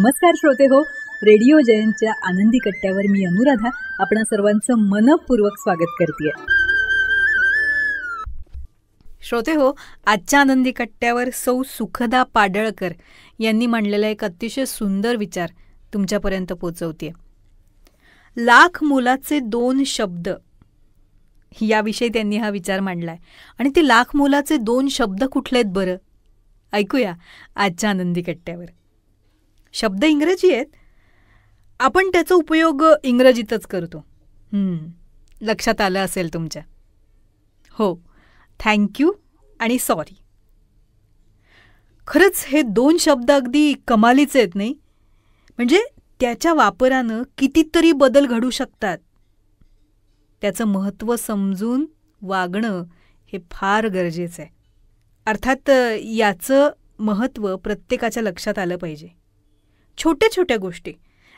नमस्कार श्रोते हो, रेडिओ जयंतच्या आनंदी कट्ट्यावर मी अनुराधा आपणा सर्वांचं मनपूर्वक स्वागत करते. श्रोते हो, आजच्या आनंदी कट्ट्यावर सौ सुखदा पाडळकर यांनी मांडलेला एक अतिशय सुंदर विचार तुमच्यापर्यंत पोचवते. लाख मोलाचे 2 शब्द याविषयी त्यांनी हा विचार मांडलाय. आणि ते लाख मोलाचे 2 शब्द कुठले आहेत बरं? ऐकूया आजच्या आनंदी कट्ट्यावर. शब्द इंग्रजी आहेत, आपण त्याचा उपयोग इंग्रजीतच करतो. लक्षात आलं असेल तुमच्या. हो, थँक्यू आणि सॉरी. खरंच हे 2 शब्द अगदी कमालीचे आहेत नाही? म्हणजे त्याच्या वापरानं कितीतरी बदल घडू शकतात. त्याचं महत्त्व समजून वागणं हे फार गरजेचं आहे. अर्थात याचं महत्त्व प्रत्येकाच्या लक्षात आलं पाहिजे. छोट्या छोट्या गोष्टी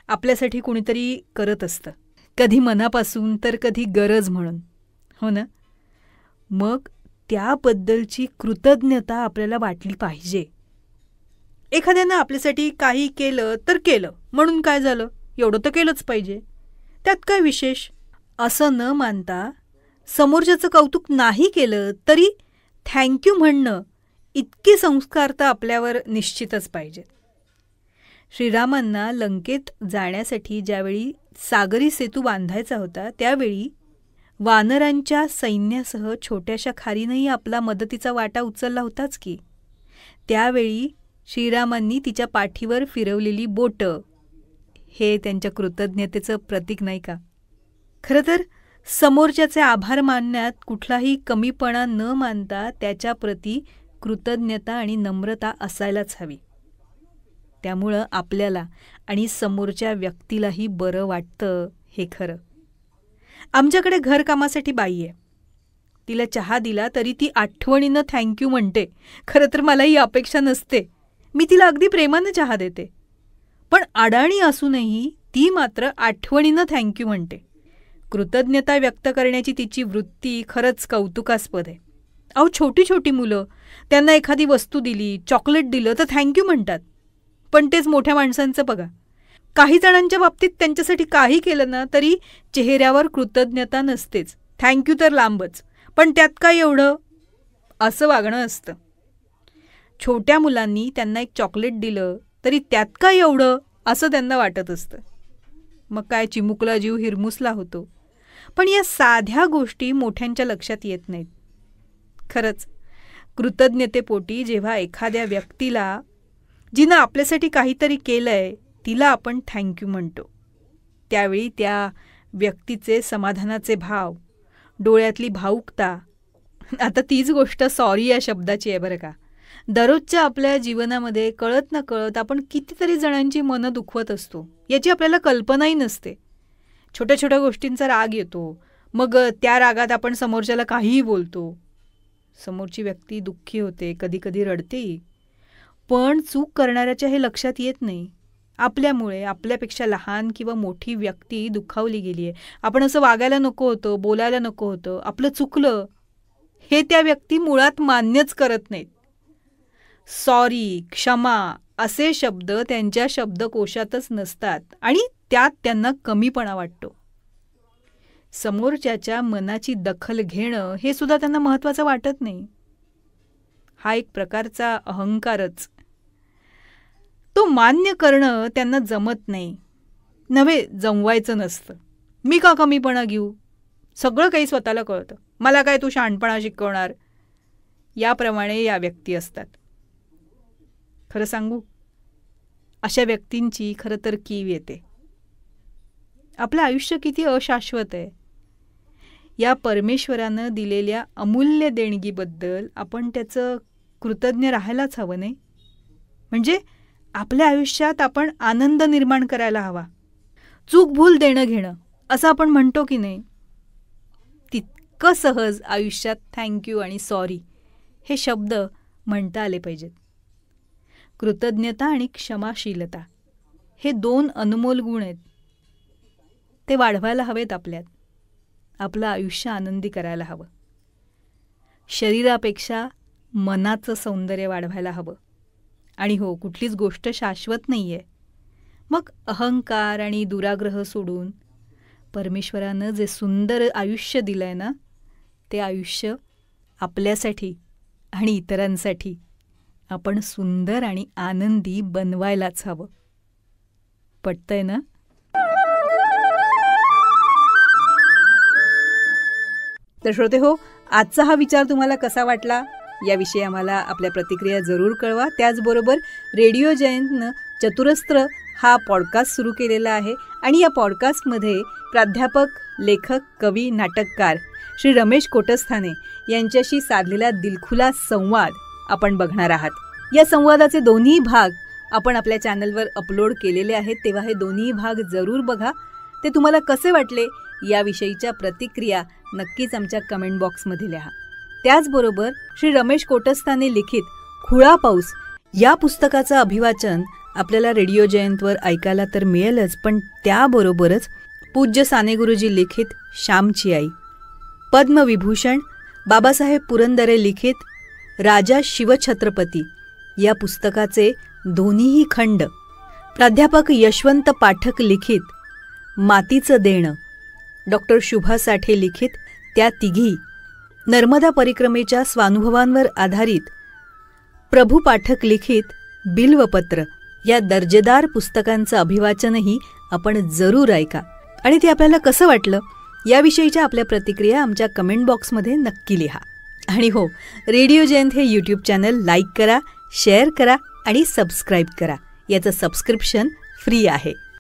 आपल्यासाठी कुणीतरी करत असतं, कधी मनापासून तर कधी गरज म्हणून, हो ना? मग त्याबद्दलची कृतज्ञता आपल्याला वाटली पाहिजे. एखाद्यानं आपल्यासाठी काही केलं तर केलं म्हणून काय झालं, एवढं तर केलंच पाहिजे, त्यात काय विशेष असं न मानता समोरच्याचं कौतुक नाही केलं तरी थँक्यू म्हणणं इतके संस्कार तर आपल्यावर निश्चितच पाहिजेत. श्रीरामांना लंकेत जाण्यासाठी ज्यावेळी सागरी सेतू बांधायचा होता त्यावेळी वानरांच्या सैन्यासह छोट्याशा खारीनंही आपला मदतीचा वाटा उचलला होताच की. त्यावेळी श्रीरामांनी तिच्या पाठीवर फिरवलेली बोटं हे त्यांच्या कृतज्ञतेचं प्रतीक नाही का? खरं तर समोरच्याचे आभार मानण्यात कुठलाही कमीपणा न मानता त्याच्याप्रती कृतज्ञता आणि नम्रता असायलाच हवी. त्यामुळं आपल्याला आणि समोरच्या व्यक्तीलाही बरं वाटतं हे खरं. आमच्याकडे घरकामासाठी बाई आहे. तिला चहा दिला तरी ती आठवणीनं थँक्यू म्हणते. खरं तर मला ही अपेक्षा नसते. मी तिला अगदी प्रेमानं चहा देते, पण अडाणी असूनही ती मात्र आठवणीनं थँक्यू म्हणते. कृतज्ञता व्यक्त करण्याची तिची वृत्ती खरंच कौतुकास्पद आहे. अहो, छोटी छोटी मुलं, त्यांना एखादी वस्तू दिली, चॉकलेट दिलं तर थँक्यू म्हणतात. पण तेच मोठ्या माणसांचं बघा, काही जणांच्या बाबतीत त्यांच्यासाठी काही केलं ना तरी चेहऱ्यावर कृतज्ञता नसतेच, थँक्यू तर लांबच. पण त्यात काय एवढं असं वागणं असतं. छोट्या मुलांनी त्यांना एक चॉकलेट दिलं तरी त्यात काय एवढं असं त्यांना वाटत असतं. मग काय चिमुकला जीव हिरमुसला होतो. पण या साध्या गोष्टी मोठ्यांच्या लक्षात येत नाहीत. खरंच कृतज्ञतेपोटी जेव्हा एखाद्या व्यक्तीला, जिनं आपल्यासाठी काहीतरी केलंय, तिला आपण थँक्यू म्हणतो, त्यावेळी त्या व्यक्तीचे समाधानाचे भाव, डोळ्यातली भावुकता, आता तीच गोष्ट सॉरी या शब्दाची आहे बरं का. दररोजच्या आपल्या जीवनामध्ये कळत न कळत आपण कितीतरी जणांची मनं दुखवत असतो, याची आपल्याला कल्पनाही नसते. छोट्या छोट्या गोष्टींचा राग येतो, मग त्या रागात आपण समोरच्याला काहीही बोलतो. समोरची व्यक्ती दुःखी होते, कधी कधी रडतेही. पण चूक करणाऱ्याच्या हे लक्षात येत नाही. आपल्यामुळे आपल्यापेक्षा लहान किंवा मोठी व्यक्ती दुखावली गेली आहे. आपण असं वागायला नको होतं, बोलायला नको होतं, आपलं चुकलं हे त्या व्यक्ती मुळात मान्यच करत नाहीत. सॉरी, क्षमा असे शब्द त्यांच्या शब्दकोशातच नसतात आणि त्यात त्यांना कमीपणा वाटतो. समोरच्याच्या मनाची दखल घेणं हे सुद्धा त्यांना महत्त्वाचं वाटत नाही. हा एक प्रकारचा अहंकारच. तो मान्य करणं त्यांना जमत नाही. नव्हे, जमवायचं नसतं. मी का कमीपणा घेऊ, सगळं काही स्वतःला कळतं, मला काय तू शहाणपणा शिकवणार, याप्रमाणे या व्यक्ती असतात. खरं सांगू, अशा व्यक्तींची खरं तर कीव येते. आपलं आयुष्य किती अशाश्वत आहे. या परमेश्वरानं दिलेल्या अमूल्य देणगीबद्दल आपण त्याचं कृतज्ञ राहायलाच हवं नाही? म्हणजे आपल्या आयुष्यात आपण आनंद निर्माण करायला हवा. चूक भूल देणं घेणं असं आपण म्हणतो की नाही, तितकं सहज आयुष्यात थँक्यू आणि सॉरी हे शब्द म्हणता आले पाहिजेत. कृतज्ञता आणि क्षमाशीलता हे 2 अनमोल गुण आहेत. ते वाढवायला हवेत आपल्यात. आपलं आयुष्य आनंदी करायला हवं. शरीरापेक्षा मनाचं सौंदर्य वाढवायला हवं. आणि हो, कुठलीच गोष्ट शाश्वत नाही आहे. मग अहंकार आणि दुराग्रह सोडून परमेश्वरानं जे सुंदर आयुष्य दिलंय ना, ते आयुष्य आपल्यासाठी आणि इतरांसाठी आपण सुंदर आणि आनंदी बनवायलाच हवं. पटतंय ना? तर श्रोते हो, आजचा हा विचार तुम्हाला कसा वाटला याविषयी आम्हाला आपल्या प्रतिक्रिया जरूर कळवा. त्याचबरोबर रेडिओ जयंतनं चतुरस्त्र हा पॉडकास्ट सुरू केलेला आहे आणि या पॉडकास्टमध्ये प्राध्यापक, लेखक, कवी, नाटककार श्री रमेश कोटस्थाने यांच्याशी साधलेला दिलखुलास संवाद आपण बघणार आहात. या संवादाचे दोन्ही भाग आपण आपल्या चॅनलवर अपलोड केलेले आहेत, तेव्हा हे दोन्ही भाग जरूर बघा. ते तुम्हाला कसे वाटले याविषयीच्या प्रतिक्रिया नक्कीच आमच्या कमेंट बॉक्समध्ये लिहा. त्याचबरोबर श्री रमेश कोटस्थाने लिखित खुळा पाऊस या पुस्तकाचं अभिवाचन आपल्याला रेडिओ जयंतवर ऐकायला तर मिळेलच, पण त्याबरोबरच पूज्य साने गुरुजी लिखित श्यामची आई, पद्मविभूषण बाबासाहेब पुरंदरे लिखित राजा शिवछत्रपती या पुस्तकाचे दोन्हीही खंड, प्राध्यापक यशवंत पाठक लिखित मातीचं देणं, डॉक्टर शुभा साठे लिखित त्या तिघी, नर्मदा परिक्रमेच्या स्वानुभवांवर आधारित प्रभू पाठक लिखित बिल्वपत्र या दर्जेदार पुस्तकांचं अभिवाचनही आपण जरूर ऐका. आणि ते आपल्याला कसं वाटलं याविषयीच्या आपल्या प्रतिक्रिया आमच्या कमेंट बॉक्समध्ये नक्की लिहा. आणि हो, रेडिओ जयंत हे यूट्यूब चॅनल लाईक करा, शेअर करा आणि सबस्क्राईब करा. याचं सबस्क्रिप्शन फ्री आहे.